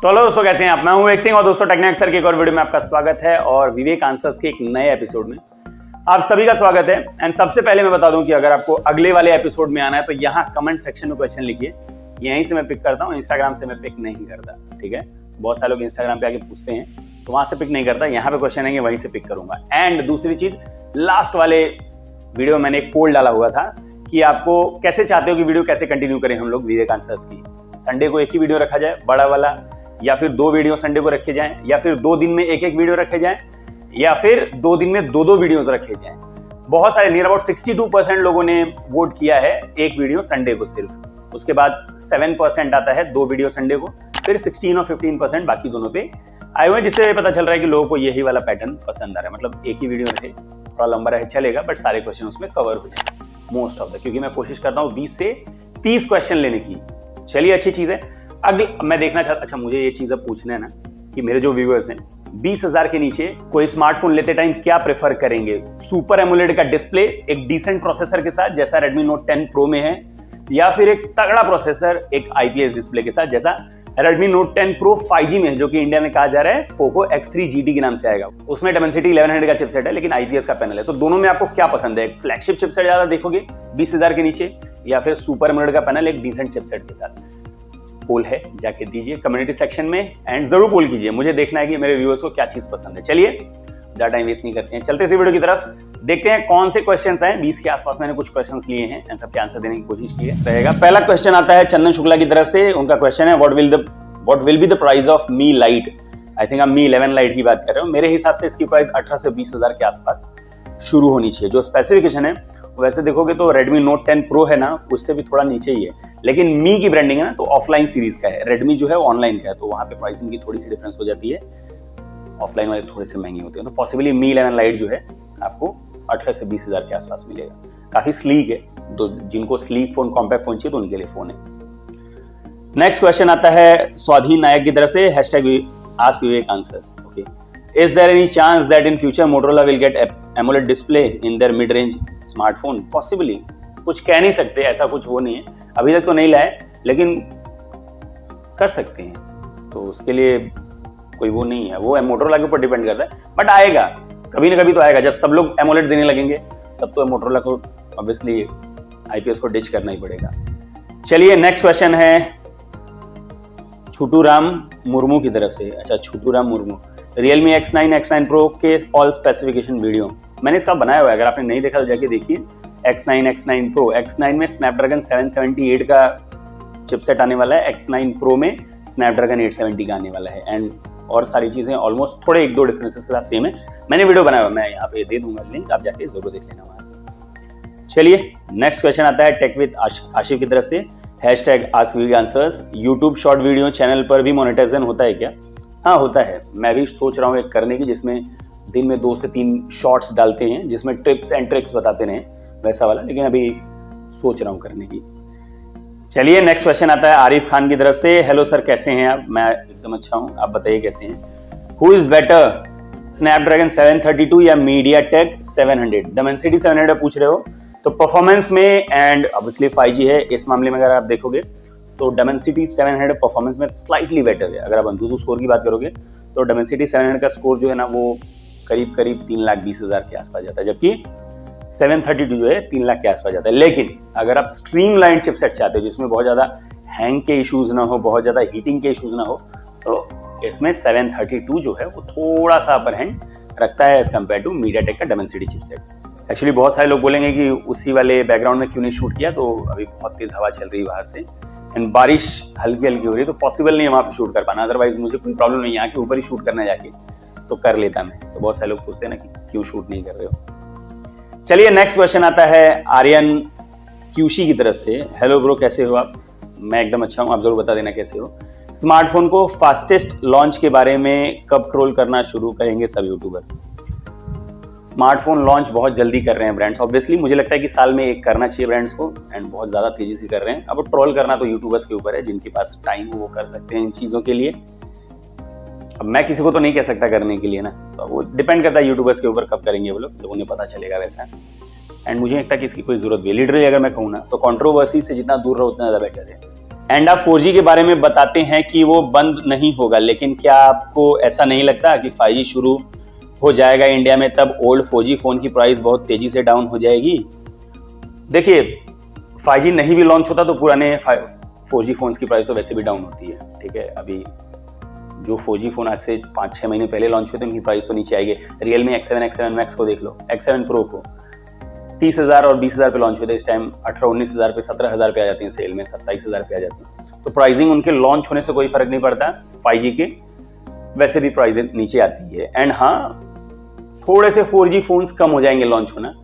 तो हेलो दोस्तों, कैसे हैं आप? मैं हूं विवेक सिंह और दोस्तों टेक्निक सर के एक और वीडियो में आपका स्वागत है और विवेक आंसर्स के एक नए एपिसोड में आप सभी का स्वागत है। एंड सबसे पहले मैं बता दूं कि अगर आपको अगले वाले एपिसोड में आना है तो यहाँ कमेंट सेक्शन में क्वेश्चन लिखिए, यहीं से मैं पिक करता हूँ, इंस्टाग्राम से मैं पिक नहीं करता, ठीक है। बहुत सारे लोग इंस्टाग्राम पे आके पूछते हैं तो वहां से पिक नहीं करता, यहाँ पे क्वेश्चन आएंगे वहीं से पिक करूंगा। एंड दूसरी चीज, लास्ट वाले वीडियो में मैंने एक पोल डाला हुआ था कि आपको कैसे चाहते हो कि वीडियो कैसे कंटिन्यू करें हम लोग विवेक आंसर्स की। संडे को एक ही वीडियो रखा जाए बड़ा वाला, या फिर 2 वीडियो संडे को रखे जाएं, या फिर 2 दिन में एक वीडियो रखे जाएं, या फिर 2 दिन में 2 वीडियोस रखे जाएं। बहुत सारे नियर अबाउट 62% लोगों ने वोट किया है एक वीडियो संडे को सिर्फ। उसके बाद 7% आता है 2 वीडियो संडे को, फिर 16 और 15% बाकी दोनों पे आए हुए, जिससे पता चल रहा है कि लोगों को यही वाला पैटर्न पसंद आ रहा है। मतलब एक ही वीडियो रहे, थोड़ा लंबा रहे चलेगा, बट सारे क्वेश्चन उसमें कवर हो जाए मोस्ट ऑफ द, क्योंकि मैं कोशिश करता हूँ 20 से 30 क्वेश्चन लेने की। चलिए, अच्छी चीज है। अगले मैं देखना चाहता, अच्छा मुझे ये चीज अब पूछना है ना कि मेरे जो व्यूअर्स हैं 20,000 के नीचे कोई स्मार्टफोन लेते टाइम क्या प्रेफर करेंगे? सुपर एमोलेड का डिस्प्ले एक डिसेंट प्रोसेसर के साथ जैसा Redmi Note 10 Pro में है, या फिर एक तगड़ा प्रोसेसर एक IPS डिस्प्ले के साथ जैसा Redmi Note 10 Pro 5G में है, जो कि इंडिया में कहा जा रहा है Poco X3 GT के नाम से आएगा। उसमें Dimensity 1100 का चिपसेट है लेकिन IPS का पैनल है। तो दोनों में आपको क्या पसंद है? एक फ्लैगशिप चिपसेट ज्यादा देखोगे 20,000 के नीचे, या फिर सुपर एमोलेड का पैनल एक डिसेंट चिपसेट के साथ? पोल है, जाके दीजिए कम्युनिटी सेक्शन में एंड जरूर पोल कीजिए। मुझे देखना है कि मेरे व्यूअर्स को क्या चीज पसंद है। चलिए, ज्यादा टाइम वेस्ट नहीं करते हैं, चलते इसी वीडियो की तरफ, देखते हैं कौन से क्वेश्चंस हैं। 20 के आसपास मैंने कुछ क्वेश्चंस लिए हैं एंड सबके आंसर देने की कोशिश की रहेगा। पहला क्वेश्चन आता है चंदन शुक्ला की तरफ से। उनका क्वेश्चन है what will be the price of me light. I think आप मी 11 लाइट की बात कर रहे हो। मेरे हिसाब से इसकी प्राइस 18 से 20,000 के आसपास शुरू होनी चाहिए। जो स्पेसिफिकेशन है वैसे देखोगे तो Redmi Note 10 Pro है ना, उससे भी थोड़ा नीचे ही है, लेकिन मी की ब्रांडिंग है ना, तो ऑफलाइन सीरीज का है। Redmi जो है वो ऑनलाइन का है, तो वहां पे प्राइसिंग की थोड़ी सी डिफरेंस हो जाती है, ऑफलाइन वाले थोड़े से महंगे होते हैं। तो पॉसिबली मी 11 लाइट जो है आपको 18 से 20,000 के आसपास मिलेगा। काफी स्लीक है, तो जिनको स्लीक फोन, कॉम्पैक्ट फोन चाहिए तो उनके लिए फोन है। नेक्स्ट क्वेश्चन आता है स्वाधीन नायक की तरफ से, #ask Vivek answers. Okay. Is there any chance that in future Motorola will get AMOLED display in their mid-range smartphone? Possibly. कुछ कह नहीं सकते, ऐसा कुछ वो नहीं है, अभी तक तो नहीं लाए, लेकिन कर सकते हैं। तो उसके लिए कोई वो नहीं है, वो Motorola के ऊपर डिपेंड करता है, बट आएगा कभी ना कभी तो आएगा। जब सब लोग AMOLED देने लगेंगे तब तो Motorola को ऑब्वियसली IPS को डिच करना ही पड़ेगा। चलिए, नेक्स्ट क्वेश्चन है छोटू राम मुर्मू की तरफ से। अच्छा, Chhotu Ram Murmu, Realme X9 X9 Pro के ऑल स्पेसिफिकेशन वीडियो मैंने इसका बनाया हुआ है, अगर आपने नहीं देखा तो जाके देखिए। X9 X9 Pro, X9 में Snapdragon 778 का चिपसेट आने वाला है, X9 Pro में Snapdragon 870 का आने वाला है, एंड और सारी चीजें ऑलमोस्ट थोड़े 1-2 डिफरेंसेस के साथ सेम है। मैंने वीडियो बनाया हुआ, मैं यहाँ पे दे दूंगा लिंक, आप जाके जरूर देख लेना वहां से। चलिए, नेक्स्ट क्वेश्चन आता है टेक विद आशिफ की तरफ से, #ask Vivek answers। YouTube short video channel पर भी मोनेटाइजेशन होता है क्या? हाँ, होता है। मैं भी सोच रहा हूँ एक करने की, जिसमें दिन में 2 से 3 शॉर्ट्स डालते हैं जिसमें टिप्स एंड ट्रिक्स बताते रहे, वैसा वाला, लेकिन अभी सोच रहा हूँ करने की। चलिए, नेक्स्ट क्वेश्चन आता है आरिफ खान की तरफ से। हेलो सर, कैसे हैं आप? मैं एकदम अच्छा हूँ, आप बताइए कैसे हैं। हु इज बेटर, स्नैपड्रैगन 732 या मीडियाटेक 700? Dimensity 700 पूछ रहे हो तो परफॉर्मेंस में, एंड ऑब्वियसली 5G है इस मामले में, अगर आप देखोगे तो Dimensity 700 परफॉर्मेंस में स्लाइटली बेटर है। अगर आप Antutu स्कोर की बात करोगे तो Dimensity 700 का स्कोर जो है ना, वो करीब 3,20,000 के आसपास जाता है, जबकि 732 जो है 3 लाख के आसपास जाता है। लेकिन अगर आप स्ट्रीमलाइन चिपसेट चाहते हो जिसमें बहुत ज्यादा हैंग के इश्यूज ना हो, बहुत ज्यादा हीटिंग के इश्यूज ना हो, तो इसमें 732 जो है वो थोड़ा सा अपर हैंड रखता है एज कम्पेयर टू मीडियाटेक का Dimensity चिपसेट। एक्चुअली बहुत सारे लोग बोलेंगे कि उसी वाले बैकग्राउंड में क्यों नहीं शूट किया, तो अभी बहुत तेज हवा चल रही है बाहर से एंड बारिश हल्की हल्की हो रही है, तो पॉसिबल नहीं है वहां पे शूट कर पाना। अदरवाइज मुझे कोई प्रॉब्लम नहीं है, यहाँ के ऊपर ही शूट करना जाके तो कर लेता मैं। तो बहुत सारे लोग पूछते हैं ना कि क्यों शूट नहीं कर रहे हो। चलिए, नेक्स्ट क्वेश्चन आता है आर्यन क्यूशी की तरफ से। हेलो ब्रो, कैसे हो आप? मैं एकदम अच्छा हूँ, आप जरूर बता देना कैसे हो। स्मार्टफोन को फास्टेस्ट लॉन्च के बारे में कब ट्रोल करना शुरू करेंगे सब यूट्यूबर? स्मार्टफोन लॉन्च बहुत जल्दी कर रहे हैं ब्रांड्स, ऑब्वियसली मुझे लगता है कि साल में एक करना चाहिए ब्रांड्स को, एंड बहुत ज्यादा तेजी से कर रहे हैं। अब ट्रोल करना तो यूट्यूबर्स के ऊपर है, जिनके पास टाइम वो कर सकते हैं इन चीजों के लिए। अब मैं किसी को तो नहीं कह सकता करने के लिए ना, तो वो डिपेंड करता है यूट्यूबर्स के ऊपर, कब करेंगे वो लोग, जब उन्हें पता चलेगा वैसा। एंड मुझे लगता है कि इसकी कोई जरूरत भी, लिटरली अगर मैं कहूँ ना, तो कंट्रोवर्सी से जितना दूर रहो उतना ज्यादा बेटर है। एंड आप 4G के बारे में बताते हैं कि वो बंद नहीं होगा, लेकिन क्या आपको ऐसा नहीं लगता कि 5G शुरू हो जाएगा इंडिया में, तब ओल्ड 4G फोन की प्राइस बहुत तेजी से डाउन हो जाएगी? देखिए 5G नहीं भी लॉन्च होता तो पुराने 4G फोन्स की प्राइस तो वैसे भी डाउन होती है, ठीक है। अभी जो 4G फोन आज से 5-6 महीने पहले लॉन्च हुए थे उनकी प्राइस तो नीचे आएगी। Realme X7, X7 Max को देख लो, X7 Pro को 30,000 और 20,000 पे लॉन्च हुए थे, इस टाइम 18-19,000 पे 17,000 पे आ जाती हैं सेल में, 27,000 पे आ जाती हैं। तो प्राइसिंग उनके लॉन्च होने से कोई फर्क नहीं पड़ता, 5G के वैसे भी प्राइसिंग नीचे आती है। एंड हाँ, थोड़े से 4G फोन्स कम हो जाएंगे लॉन्च होना,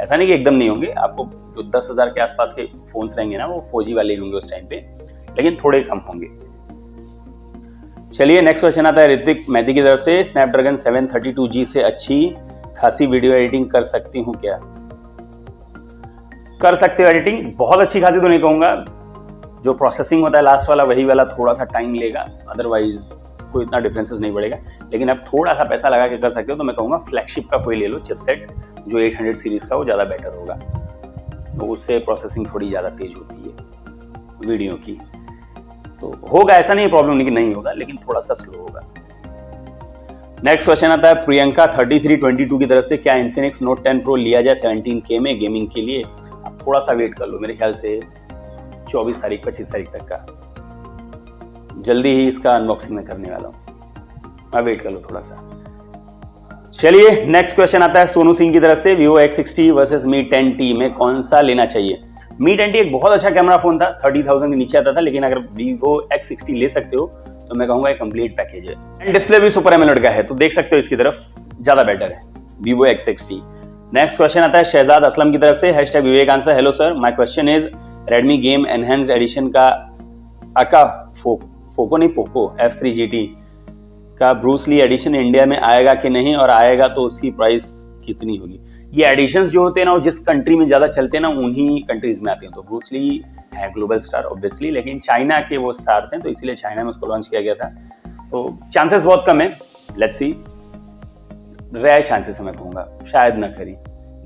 ऐसा नहीं कि एकदम नहीं होंगे। आपको जो 10,000 के आसपास के फोन्स रहेंगे ना, वो 4G वाले होंगे उस टाइम पे, लेकिन थोड़े कम होंगे। चलिए नेक्स्ट क्वेश्चन आता है ऋतिक मैथी की तरफ से, स्नैपड्रैगन 732G से अच्छी खासी वीडियो एडिटिंग कर सकती हूँ क्या? कर सकते हो एडिटिंग, बहुत अच्छी खासी तो नहीं कहूंगा, जो प्रोसेसिंग होता है लास्ट वाला वही वाला थोड़ा सा टाइम लेगा, अदरवाइज कोई इतना डिफरेंसेस नहीं पड़ेगा। लेकिन आप थोड़ा सा पैसा लगा के कर सकते हो तो मैं कहूँगा फ्लैगशिप का कोई ले लो चिपसेट, जो 800 सीरीज का, वो ज़्यादा बेटर होगा, तो उससे प्रोसेसिंग थोड़ी ज़्यादा तेज होती है वीडियो की। तो होगा, ऐसा नहीं प्रॉब्लम नहीं कि नहीं होगा, लेकिन थोड़ा सा स्लो होगा। नेक्स्ट क्वेश्चन आता है प्रियंका 3322 की तरफ से, क्या इन्फिनिक्स नोट 10 प्रो लिया जाए 17K में गेमिंग के लिए? आप थोड़ा सा वेट कर लो, मेरे ख्याल से 24 तारीख 25 तारीख तक का, जल्दी ही इसका अनबॉक्सिंग मैं करने वाला हूं, मैं वेट कर लो थोड़ा सा। चलिए नेक्स्ट क्वेश्चन आता है सोनू सिंह की तरफ से, Vivo X60 versus Mi 10T में कौन सा लेना चाहिए? Mi 10T एक बहुत अच्छा कैमरा फोन था, 30,000 के नीचे आता था, लेकिन अगर Vivo X60 ले सकते हो तो मैं कहूंगा एक कंप्लीट पैकेज है, एंड डिस्प्ले भी सुपर एमोलेड का है, तो देख सकते हो इसकी तरफ, ज्यादा बेटर है Vivo X60। नेक्स्ट क्वेश्चन आता है शहजाद असलम की तरफ से, #Vivek answer, hello sir, my question is Redmi game enhanced edition का अका फोको नहीं पोको F3 GT का ब्रूस ली एडिशन इंडिया में आएगा कि नहीं, और आएगा तो उसकी प्राइस कितनी होगी? ये एडिशंस जो होते हैं ना, वो जिस कंट्री में ज्यादा चलते हैं ना, उन्हीं कंट्रीज में आते हैं। तो ब्रूस ली है ग्लोबल स्टार ऑब्वियसली, लेकिन चाइना के वो स्टार थे, तो इसीलिए चाइना में उसको लॉन्च किया गया था, तो चांसेस बहुत कम है, लेट्स सी, रेयर चांसेस मैं कहूंगा, शायद ना करी,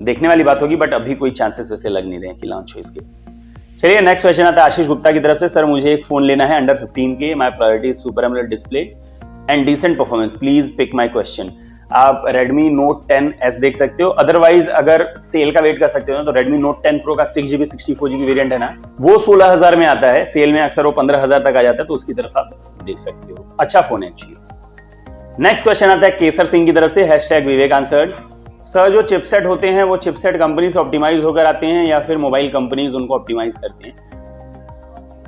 देखने वाली बात होगी, बट अभी कोई चांसेस वैसे लग नहीं रहे हैं कि लॉन्च हो इसके। चलिए नेक्स्ट क्वेश्चन आता है आशीष गुप्ता की तरफ से, सर मुझे एक फोन लेना है under 15K, my priority super AMOLED display and decent performance, please pick my question. आप Redmi Note 10s देख सकते हो, अदरवाइज अगर सेल का वेट कर सकते हो ना, तो Redmi Note 10 Pro का 6GB 64GB वेरिएंट है ना, वो 16,000 में आता है, सेल में अक्सर वो 15,000 तक आ जाता है, तो उसकी तरफ आप देख सकते हो, अच्छा फोन है एक्चुअली। नेक्स्ट क्वेश्चन आता है केसर सिंह की तरफ से, #विवेक आंसर्ड, सर जो चिपसेट होते हैं वो चिपसेट कंपनी से ऑप्टिमाइज होकर आते हैं या फिर मोबाइल कंपनीज उनको ऑप्टिमाइज करते हैं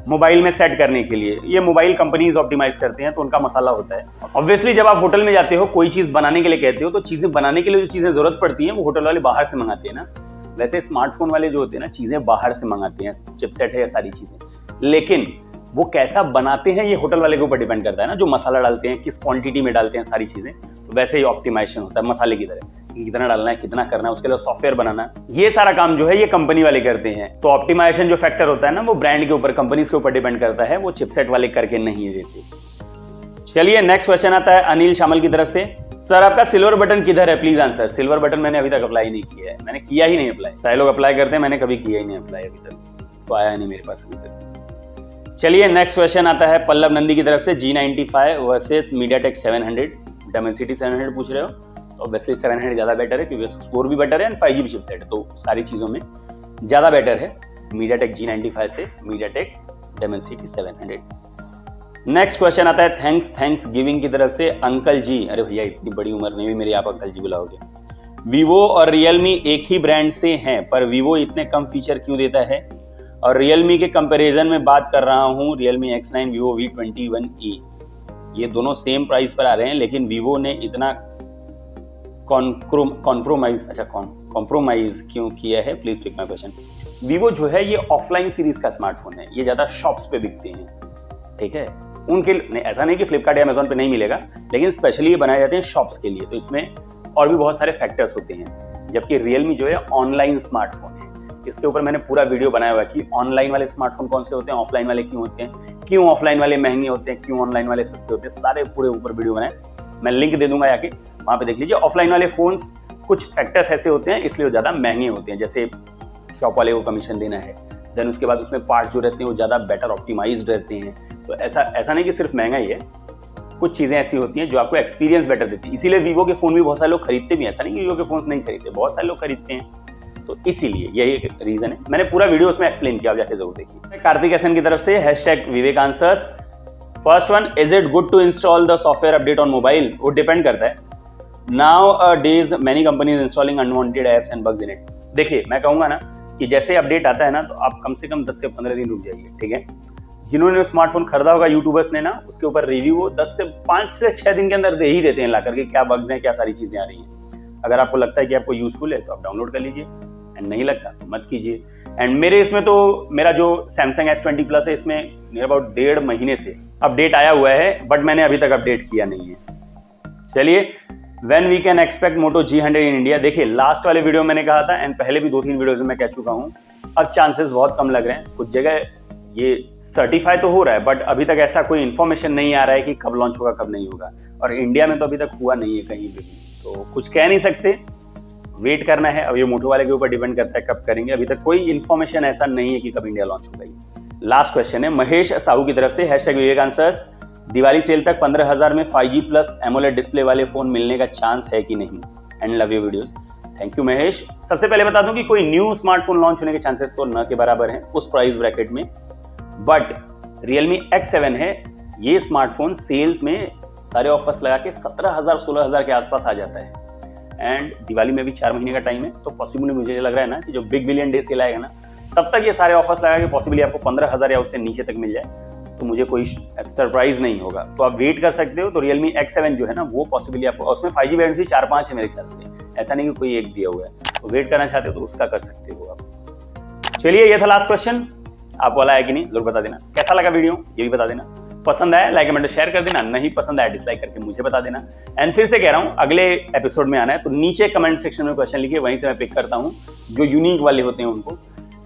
मोबाइल में सेट करने के लिए? ये मोबाइल कंपनीज ऑप्टिमाइज करते हैं, तो उनका मसाला होता है। ऑब्वियसली जब आप होटल में जाते हो, कोई चीज बनाने के लिए कहते हो, तो चीजें बनाने के लिए जो चीजें जरूरत पड़ती हैं वो होटल वाले बाहर से मंगाते हैं ना, वैसे स्मार्टफोन वाले जो होते हैं ना, चीजें बाहर से मंगाते हैं, चिपसेट है या सारी चीजें, लेकिन वो कैसा बनाते हैं ये होटल वाले के ऊपर डिपेंड करता है ना, जो मसाला डालते हैं, किस क्वांटिटी में डालते हैं, सारी चीजें, तो वैसे ही ऑप्टिमाइजेशन होता है मसाले की तरह, कितना डालना है, कितना करना है, उसके लिए सॉफ्टवेयर बनाना है, ये सारा काम जो है ये कंपनी वाले करते हैं। तो ऑप्टिमाइजेशन जो फैक्टर होता है ना, वो ब्रांड के ऊपर, कंपनीज के ऊपर डिपेंड करता है, वो चिपसेट वाले करके नहीं देते। चलिए नेक्स्ट क्वेश्चन आता है अनिल शामल की तरफ से, सर आपका सिल्वर बटन किधर है, प्लीज आंसर। सिल्वर बटन मैंने अभी तक अप्लाई नहीं किया है, मैंने किया ही नहीं अप्लाई, सारे लोग अप्लाई करते हैं, मैंने कभी किया ही नहीं अप्लाई अभी तक, तो आया नहीं मेरे पास अभी तक। चलिए नेक्स्ट क्वेश्चन आता है पल्लव नंदी की तरफ से, G95 वर्सेस MediaTek 700, Dimensity 700 पूछ रहे हो, तो ऑब्वियसली 700 ज्यादा बेटर है, क्योंकि स्कोर भी बेटर है एंड 5G चिपसेट है, तो सारी चीजों में ज्यादा बेटर है MediaTek G95 से MediaTek Dimensity 700। नेक्स्ट क्वेश्चन आता है थैंक्स गिविंग की तरफ से, अंकल जी, अरे भैया इतनी बड़ी उम्र में भी मेरी आप अंकल जी बुलाओगे। Vivo और Realme एक ही ब्रांड से हैं, पर Vivo इतने कम फीचर क्यों देता है? और Realme के कंपैरिजन में बात कर रहा हूँ, Realme X9, Vivo V21e, ये दोनों सेम प्राइस पर आ रहे हैं, लेकिन Vivo ने इतना कॉम्प्रोमाइज क्यों किया है, please pick my question. Vivo जो है ये ऑफलाइन सीरीज का स्मार्टफोन है, ये ज्यादा शॉप्स पे बिकते हैं, ठीक है, उनके नहीं, ऐसा नहीं कि फ्लिपकार्ट या अमेजोन पे नहीं मिलेगा, लेकिन स्पेशली ये बनाए जाते हैं शॉप्स के लिए, तो इसमें और भी बहुत सारे फैक्टर्स होते हैं। जबकि Realme जो है ऑनलाइन स्मार्टफोन है, इसके ऊपर मैंने पूरा वीडियो बनाया हुआ है कि ऑनलाइन वाले स्मार्टफोन कौन से होते हैं, ऑफलाइन वाले क्यों होते हैं, क्यों ऑफलाइन वाले महंगे होते हैं, क्यों ऑनलाइन वाले सस्ते होते हैं, सारे पूरे ऊपर वीडियो बनाए, मैं लिंक दे दूंगा जाके, वहां पे देख लीजिए। ऑफलाइन वाले फोन्स कुछ फैक्टर्स ऐसे होते हैं इसलिए वो ज्यादा महंगे होते हैं, जैसे शॉप वाले को कमीशन देना है, देन उसके बाद उसमें पार्ट जो रहते हैं वो ज़्यादा बेटर ऑप्टिमाइज्ड रहते हैं। तो ऐसा नहीं कि सिर्फ महंगा ही है, कुछ चीज़ें ऐसी होती हैं जो आपको एक्सपीरियंस बेटर देती है। इसीलिए वीवो के फ़ोन भी बहुत सारे लोग खरीदते भी हैं, ऐसा नहीं कि वीवो के फ़ोन नहीं खरीदते, बहुत सारे लोग खरीदते हैं। तो इसीलिए यही एक रीज़न है। मैंने पूरा वीडियो उसमें एक्सप्लेन किया, आप जाके जरूर देखिए। कार्तिक एसन की तरफ से #Vivek answers. First one, is it good to install the software update on mobile? वो डिपेंड करता है। Now days many companies installing unwanted apps and bugs in it. देखिए, मैं कहूँगा ना कि जैसे अपडेट आता है ना, तो आप कम से कम 10 से 15 दिन रुक जाइए, ठीक है। जिन्होंने स्मार्टफोन खरीदा होगा यूट्यूबर्स ने ना, उसके ऊपर रिव्यू वो 5 से 6 दिन के अंदर दे ही देते हैं ला करके, क्या बग्स हैं, क्या सारी चीजें आ रही हैं। अगर आपको लगता है कि आपको यूजफुल है तो आप डाउनलोड कर लीजिए, एंड नहीं लगता तो मत कीजिए। एंड मेरे इसमें तो मेरा जो Samsung S20 Plus है, इसमें नियर अबाउट 1.5 महीने से अपडेट आया हुआ है, बट मैंने अभी तक अपडेट किया नहीं है। चलिए, when we can expect Moto G100 in India? देखिए, लास्ट वाले वीडियो मैंने कहा था, एंड पहले भी 2-3 वीडियोज में मैं कह चुका हूँ, अब चांसेस बहुत कम लग रहे हैं। कुछ जगह ये सर्टिफाई तो हो रहा है, बट अभी तक ऐसा कोई इन्फॉर्मेशन नहीं आ रहा है कि कब लॉन्च होगा कब नहीं होगा, और इंडिया में तो अभी तक हुआ नहीं है कहीं भी, तो कुछ कह नहीं सकते, वेट करना है। अब ये मोटो वाले के ऊपर डिपेंड करता है कब करेंगे, अभी तक कोई इन्फॉर्मेशन ऐसा नहीं है कि कब इंडिया लॉन्च होगा। लास्ट क्वेश्चन है महेश साहू की तरफ से, #विवेक आंसर्स। दिवाली सेल तक 15,000 में 5G प्लस एमोलेड डिस्प्ले वाले फोन मिलने का चांस है कि नहीं? And love your videos. Thank you Mahesh. सबसे पहले बता दूं कि कोई न्यू स्मार्टफोन लॉन्च होने के चांसेस तो न के बराबर हैं उस प्राइस ब्रैकेट में, बट Realme X7 है, ये स्मार्टफोन सेल्स में सारे ऑफर्स लगा के 17,000-16,000 के आसपास आ जाता है। एंड दिवाली में भी 4 महीने का टाइम है, तो पॉसिबली मुझे लग रहा है ना कि जो बिग बिलियन डे सेल आएगा ना, तब तक ये सारे ऑफर्स लगा के पॉसिबली आपको 15,000 या उससे नीचे तक मिल जाए, तो मुझे कोई सरप्राइज नहीं होगा। तो आप वेट कर सकते हो। तो Realme X7 जो है ना, वो पॉसिबली आपको, उसमें 5G वेरिएंट भी 4-5 है मेरे ख्याल से, ऐसा नहीं कि कोई एक दिया हुआ है। तो वेट करना चाहते हो तो उसका कर सकते हो आप। चलिए, ये था लास्ट क्वेश्चन। आपको वाला है कि नहीं जरूर बता देना। कैसा लगा वीडियो ये भी बता देना। पसंद आया लाइक कमेंट शेयर कर देना, नहीं पसंद आया डिसलाइक करके मुझे बता देना। एंड फिर से कह रहा हूँ, अगले एपिसोड में आना है तो नीचे कमेंट सेक्शन में क्वेश्चन लिखिए, वहीं से मैं पिक करता हूँ जो यूनिक वाले होते हैं उनको।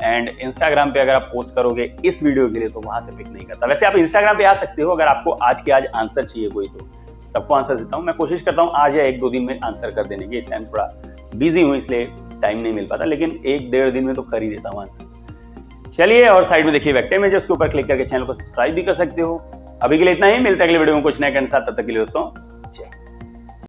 एंड इंस्टाग्राम पे अगर आप पोस्ट करोगे इस वीडियो के लिए तो वहां से पिक नहीं करता। वैसे आप इंस्टाग्राम पे आ सकते हो, अगर आपको आज के आज आंसर चाहिए कोई, तो सबको आंसर देता हूँ। मैं कोशिश करता हूँ आज या 1-2 दिन में आंसर कर देने की। इस टाइम थोड़ा बिजी हूँ इसलिए टाइम नहीं मिल पाता, लेकिन 1-1.5 दिन में तो कर ही देता हूँ आंसर। चलिए, और साइड में देखिए वेब इमेज, उसके ऊपर क्लिक करके चैनल को सब्सक्राइब भी कर सकते हो। अभी के लिए इतना ही, मिलते हैं अगले वीडियो में कुछ नए के साथ। तब तक के लिए दोस्तों, जय।